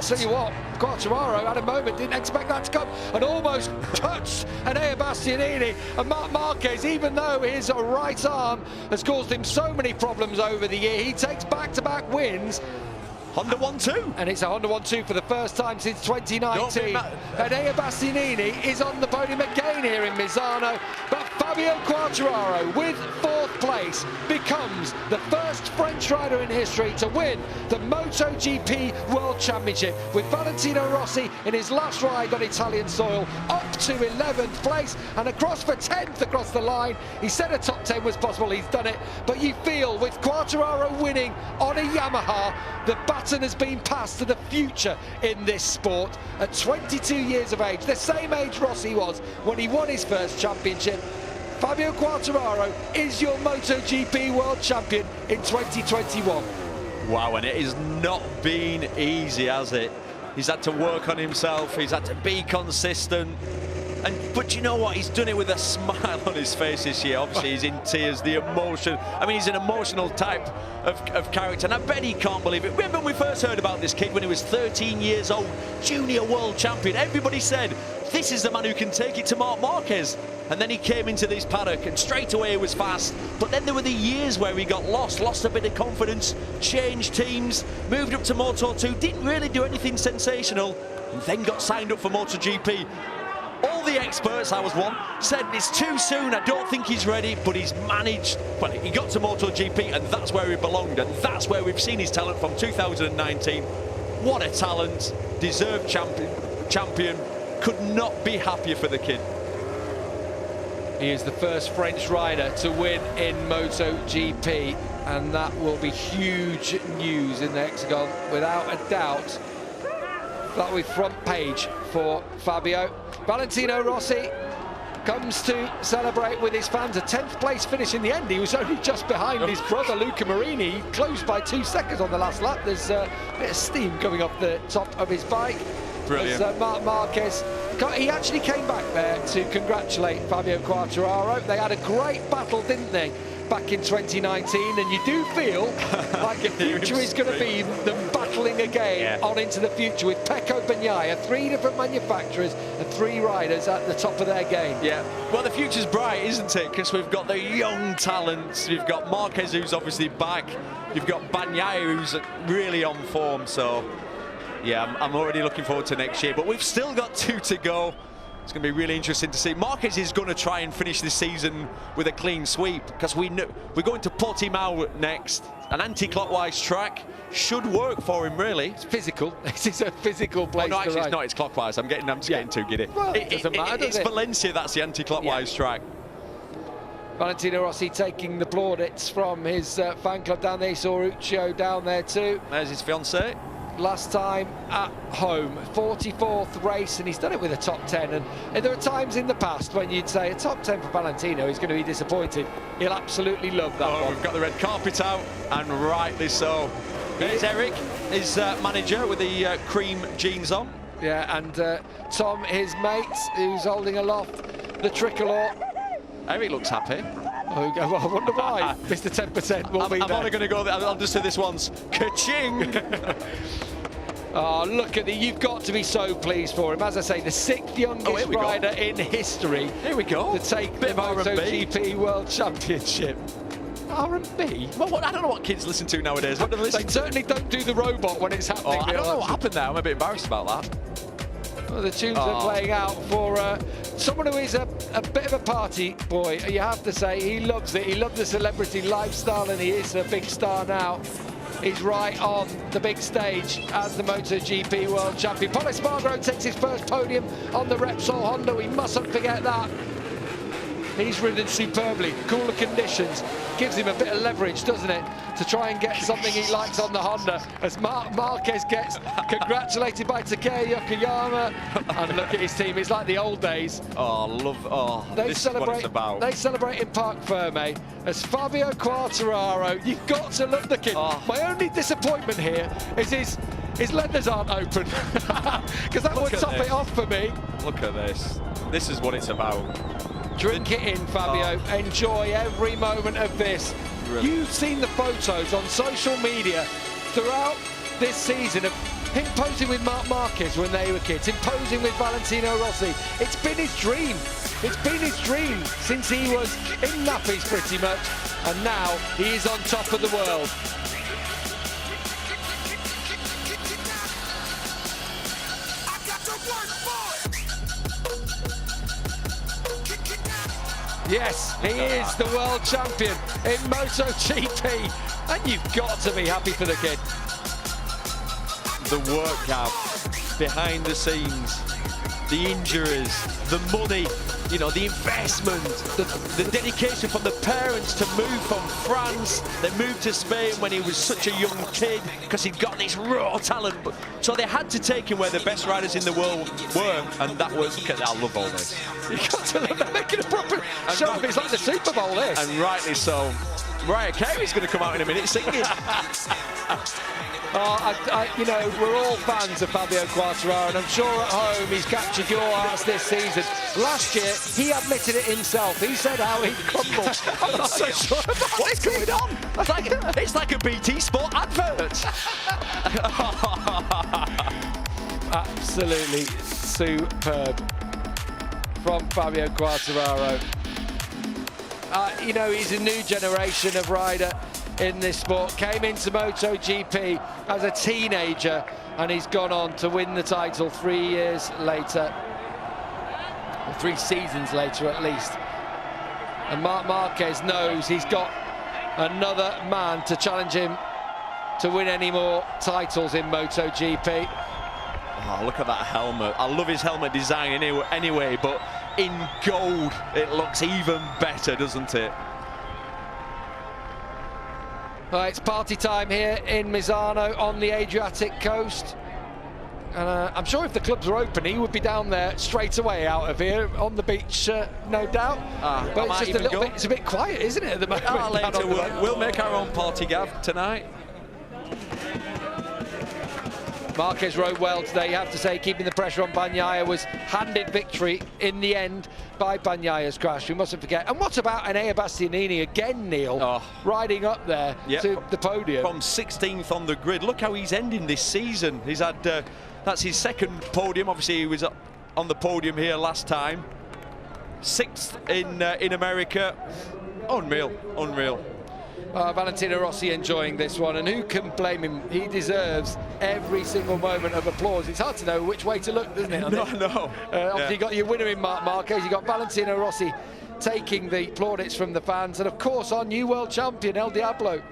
I'll tell you what, Quartararo had a moment, didn't expect that to come, and almost touched Enea Bastianini. And Marc Marquez, even though his right arm has caused him so many problems over the year, he takes back-to-back wins. Honda 1-2. And it's a Honda 1-2 for the first time since 2019. Enea Bastianini is on the podium again here in Misano. But Fabio Quartararo, with 4th place, becomes the first French rider in history to win the MotoGP World Championship, with Valentino Rossi in his last ride on Italian soil up to 11th place and across for 10th across the line. He said a top 10 was possible, he's done it. But you feel with Quartararo winning on a Yamaha, the baton has been passed to the future in this sport. At 22 years of age, the same age Rossi was when he won his first championship, Fabio Quartararo is your MotoGP World Champion in 2021. Wow, and it has not been easy, has it? He's had to work on himself, he's had to be consistent. But you know what? He's done it with a smile on his face this year. Obviously, he's in tears, the emotion. I mean, he's an emotional type of character, and I bet he can't believe it. Remember when we first heard about this kid when he was 13 years old, junior world champion? Everybody said, this is the man who can take it to Marc Marquez. And then he came into this paddock, and straight away he was fast. But then there were the years where he got lost a bit of confidence, changed teams, moved up to Moto2, didn't really do anything sensational, and then got signed up for MotoGP. All the experts, I was one, said it's too soon, I don't think he's ready, but he's managed. Well, he got to MotoGP, and that's where he belonged, and that's where we've seen his talent from 2019. What a talent, deserved champion, could not be happier for the kid. He is the first French rider to win in MotoGP, and that will be huge news in the Hexagon, without a doubt. That'll be front page for Fabio. Valentino Rossi comes to celebrate with his fans. A 10th place finish in the end. He was only just behind his brother Luca Marini. He closed by 2 seconds on the last lap. There's a bit of steam coming off the top of his bike. Brilliant. As Marc Marquez, he actually came back there to congratulate Fabio Quartararo. They had a great battle, didn't they, back in 2019, and you do feel like the future is going to be them battling again on into the future with Pecco Bagnaia, 3 different manufacturers and 3 riders at the top of their game. Yeah, well, the future's bright, isn't it? Because we've got the young talents, we've got Marquez, who's obviously back, you've got Bagnaia, who's really on form, so yeah, I'm already looking forward to next year, but we've still got 2 to go. It's going to be really interesting to see. Marquez is going to try and finish this season with a clean sweep, because we know we're going to Portimao next. An anti-clockwise track should work for him, really. It's physical. This is a physical place. No, actually, to ride. it's not. It's clockwise. I'm just getting too giddy. Well, it doesn't matter, does it's it? Valencia. That's the anti-clockwise track. Valentino Rossi taking the plaudits from his fan club down there. He saw Uccio down there too. There's his fiancée. Last time at home, 44th race, and he's done it with a top 10. And there are times in the past when you'd say a top 10 for Valentino, he's going to be disappointed. He'll absolutely love that one. We've got the red carpet out, and rightly so. There's Eric, his manager, with the cream jeans on. Yeah, and Tom, his mate, who's holding aloft the tricolour. Eric looks happy. Oh, well, I wonder why Mr. 10% will be there. I'm only going to go there. I'll just say this once. Ka-ching! Oh, look at you've got to be so pleased for him. As I say, the 6th youngest rider in history. Here we go. To take the MotoGP World Championship. R&B? Well, I don't know what kids listen to nowadays. What do they listen to? Certainly don't do the robot when it's happening. I don't know what happened there. I'm a bit embarrassed about that. Well, the tunes are playing out for someone who is a bit of a party boy. You have to say, he loves it. He loves the celebrity lifestyle, and he is a big star now. He's right on the big stage as the MotoGP World Champion. Pol Espargaro takes his first podium on the Repsol Honda. We mustn't forget that. He's ridden superbly. Cooler conditions gives him a bit of leverage, doesn't it, to try and get something he likes on the Honda, as Marc Marquez gets congratulated by Takeo Yokoyama. And look at his team, it's like the old days. This is what it's about. They celebrate in Parc Ferme as Fabio Quartararo. You've got to love the kid. My only disappointment here is his leathers aren't open, because that would top it off for me. Look at this. This is what it's about. Drink it in, Fabio. Enjoy every moment of this. Brilliant. You've seen the photos on social media throughout this season of imposing with Marc Marquez when they were kids, imposing with Valentino Rossi. It's been his dream. It's been his dream since he was in nappies pretty much, and now he is on top of the world. Yes, he is the world champion in MotoGP, and you've got to be happy for the kid. The workout, behind the scenes, the injuries, the money, you know, the investment, the dedication from the parents to move from France. They moved to Spain when he was such a young kid because he'd got this raw talent. So they had to take him where the best riders in the world were, and that was, I love all this. You got to love it, making a proper show of it. It's like the Super Bowl, this. And rightly so. Mariah Carey's going to come out in a minute singing. You know, we're all fans of Fabio Quartararo, and I'm sure at home he's captured your hearts this season. Last year, he admitted it himself. He said how he crumbled. I'm not so sure about what's going on. It's like a BT Sport advert. Absolutely superb from Fabio Quartararo. You know, he's a new generation of rider in this sport. Came into MotoGP as a teenager, and he's gone on to win the title 3 years later, or 3 seasons later at least. And Marc Marquez knows he's got another man to challenge him to win any more titles in MotoGP. Oh, look at that helmet. I love his helmet design anyway, but in gold it looks even better, doesn't it? Well, it's party time here in Misano on the Adriatic coast. And I'm sure if the clubs were open, he would be down there straight away out of here on the beach, no doubt. But it's just a little bit, it's a bit quiet, isn't it, at the moment? Later we'll make our own party, Gav, tonight. Marquez rode well today, you have to say, keeping the pressure on Bagnaia, was handed victory in the end by Bagnaia's crash. We mustn't forget. And what about Enea Bastianini again, Neil, riding up there to the podium? From 16th on the grid. Look how he's ending this season. He's had, that's his second podium. Obviously, he was on the podium here last time. 6th in America. Unreal, unreal. Valentino Rossi enjoying this one, and who can blame him? He deserves every single moment of applause. It's hard to know which way to look, isn't it? No. Obviously, you got your winner in Marc Marquez, you got Valentino Rossi taking the plaudits from the fans, and of course our new world champion, El Diablo.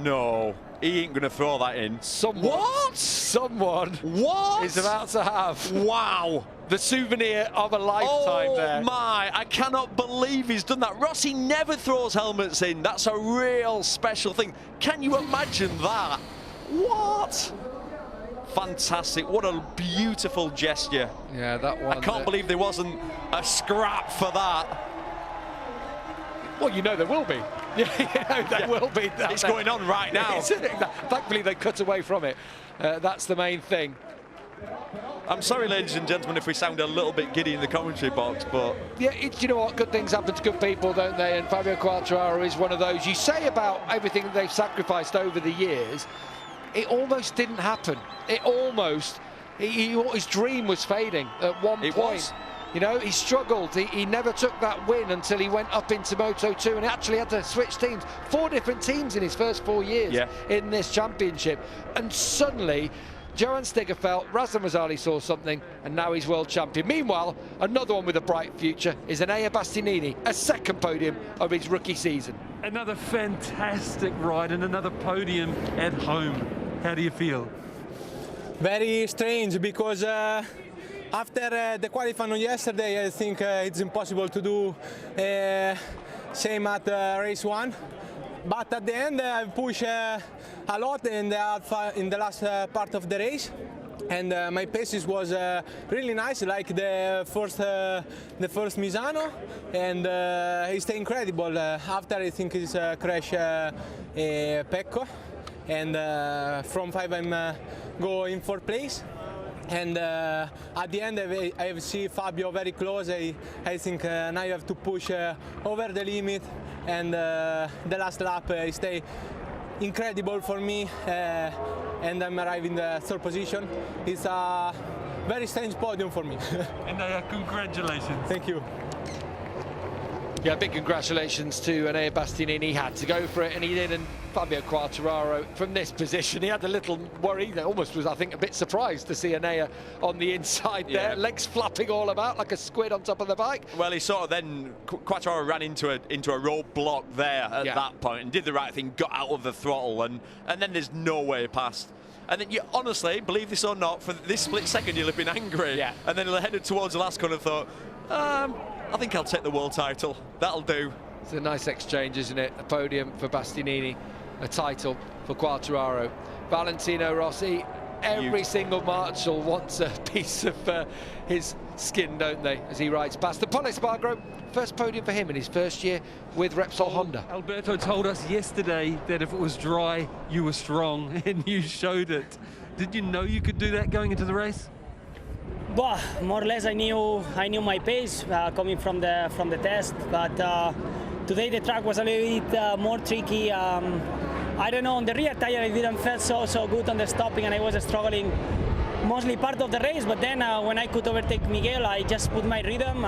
No, he ain't gonna throw that in. Someone is about to have the souvenir of a lifetime there. Oh my, I cannot believe he's done that. Rossi never throws helmets in. That's a real special thing. Can you imagine that? What? Fantastic, what a beautiful gesture. Yeah, that one. I can't believe there wasn't a scrap for that. Well, you know there will be. There will be. It's going on right now. Thankfully, they cut away from it. That's the main thing. I'm sorry, ladies and gentlemen, if we sound a little bit giddy in the commentary box, but... Yeah, you know what? Good things happen to good people, don't they? And Fabio Quartararo is one of those. You say about everything that they've sacrificed over the years, it almost didn't happen. It almost... his dream was fading at one point. You know, he struggled. He never took that win until he went up into Moto2 and actually had to switch teams. 4 different teams in his first 4 years in this championship. And suddenly, Johan Stigger felt, Razdan Razali saw something, and now he's world champion. Meanwhile, another one with a bright future is Enea Bastianini, a second podium of his rookie season. Another fantastic ride and another podium at home. How do you feel? Very strange, because after the qualifying on yesterday, I think it's impossible to do same at race 1. But at the end, I pushed a lot in the last part of the race, and my paces was really nice, like the first Misano, and it's incredible. After I think it's crash Pecco, and from 5 I'm go in 4th place. And at the end, I see Fabio very close. I think now you have to push over the limit, and the last lap I stay incredible for me, and I'm arriving in the third position. It's a very strange podium for me. And congratulations. Thank you. Yeah, big congratulations to Enea Bastianini. He had to go for it, and he did. And Fabio Quartararo, from this position, he had a little worry. Almost was, I think, a bit surprised to see Enea on the inside there, legs flapping all about like a squid on top of the bike. Well, he sort of then, Quartararo ran into a roadblock there at that point and did the right thing, got out of the throttle, and then there's no way past. And then you honestly, believe this or not, for this split second you'll have been angry. Yeah. And then headed towards the last corner and thought, I think I'll take the world title. That'll do. It's a nice exchange, isn't it? A podium for Bastianini, a title for Quartararo. Valentino Rossi, every single marshal wants a piece of his skin, don't they, as he rides past. The Pol Espargaro, first podium for him in his first year with Repsol Honda. Alberto told us yesterday that if it was dry, you were strong, and you showed it. Did you know you could do that going into the race? Well, more or less I knew my pace coming from the test, but today the track was a little bit more tricky. I don't know, on the rear tire I didn't feel so good on the stopping, and I was struggling mostly part of the race, but then when I could overtake Miguel, I just put my rhythm.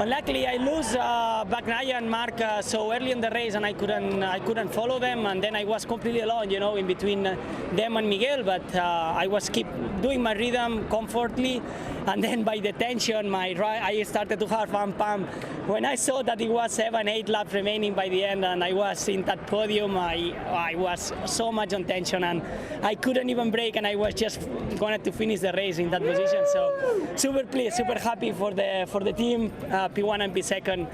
Luckily I lose Bagnaia and Mark so early in the race, and I couldn't follow them, and then I was completely alone, you know, in between them and Miguel, but I was keep doing my rhythm comfortably, and then by the tension I started to have pump. When I saw that it was 7-8 laps remaining by the end and I was in that podium, I was so much on tension and I couldn't even brake, and I was just going to finish the race in that position. So super pleased, super happy for the team, P1 and P2.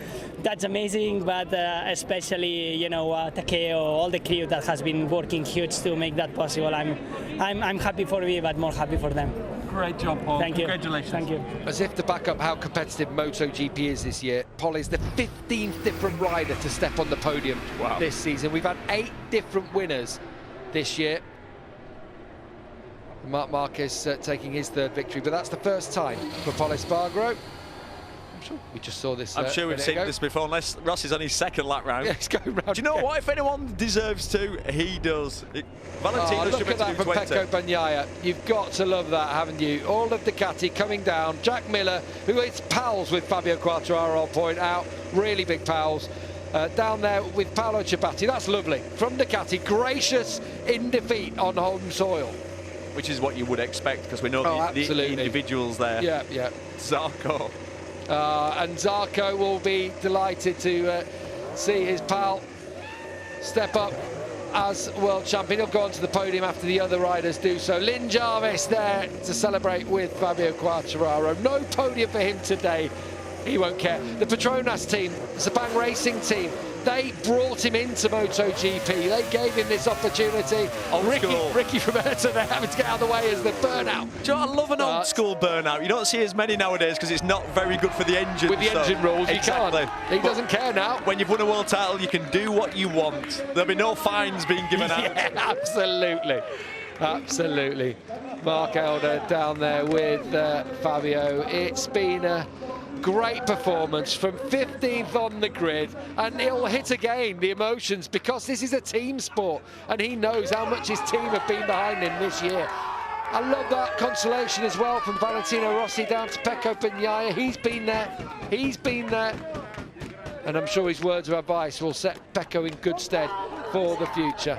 That's amazing, but especially, you know, Takeo, all the crew that has been working huge to make that possible. I'm happy for me, but more happy for them. Great job, Paul. Thank you. Congratulations. Thank you. As if to back up how competitive MotoGP is this year, Pol is the 15th different rider to step on the podium this season. We've had 8 different winners this year. Marc Marquez taking his third victory, but that's the first time for Pol Espargaro. I'm sure we just saw this. I'm sure we've seen this before, unless Ross is on his second lap round. Yeah, he's going round. Do you know what? If anyone deserves to, he does. Valentino look at that from Pecco Bagnaia. You've got to love that, haven't you? All of Ducati coming down. Jack Miller, who is pals with Fabio Quartararo, I'll point out, really big pals. Down there with Paolo Ciabatti. That's lovely. From Ducati, gracious in defeat on home soil. Which is what you would expect, because we know the individuals there. Yeah. Zarco. And Zarco will be delighted to see his pal step up as world champion. He'll go onto the podium after the other riders do so. Lynn Jarvis there to celebrate with Fabio Quartararo. No podium for him today. He won't care. The Petronas team, Sepang Racing team, they brought him into MotoGP. They gave him this opportunity. Ricky from Ayrton, they're having to get out of the way as the burnout. Do you know, I love an old school burnout. You don't see as many nowadays because it's not very good for the engine. With the engine rules, exactly. You can't. He doesn't care now. When you've won a world title, you can do what you want. There'll be no fines being given out. Yeah, absolutely. Absolutely. Mark Elder down there with Fabio. It's been a great performance from 15th on the grid, and he'll hit again the emotions because this is a team sport and he knows how much his team have been behind him this year. I love that consolation as well from Valentino Rossi down to Pecco Bagnaia. He's been there, and I'm sure his words of advice will set Pecco in good stead for the future.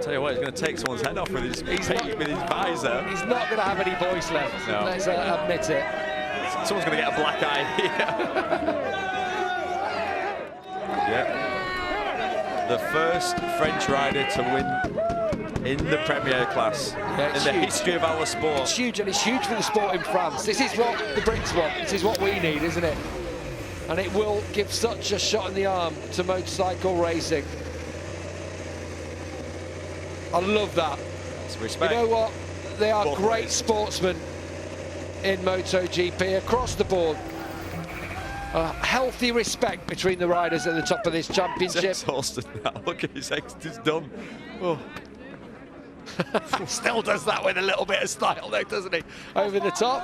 Tell you what, he's going to take someone's head off with his visor. He's not going to have any voice left, no. Let's admit it. Someone's going to get a black eye here. Yep. The first French rider to win in the Premier class in the history of our sport. It's huge, and it's huge for the sport in France. This is what the Brits want. This is what we need, isn't it? And it will give such a shot in the arm to motorcycle racing. I love that. Respect. You know what? They are Both great ways. sportsmen in MotoGP across the board. A healthy respect between the riders at the top of this championship. He's exhausted now. Look at his ex, he's done. Oh. Still does that with a little bit of style though, doesn't he? Over the top.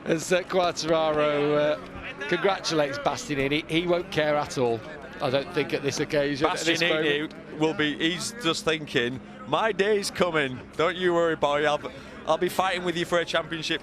as Quartararo congratulates Bastianini. He won't care at all, I don't think, at this occasion. Bastianini will be, he's just thinking, my day's coming, don't you worry, boy, I'll be fighting with you for a championship.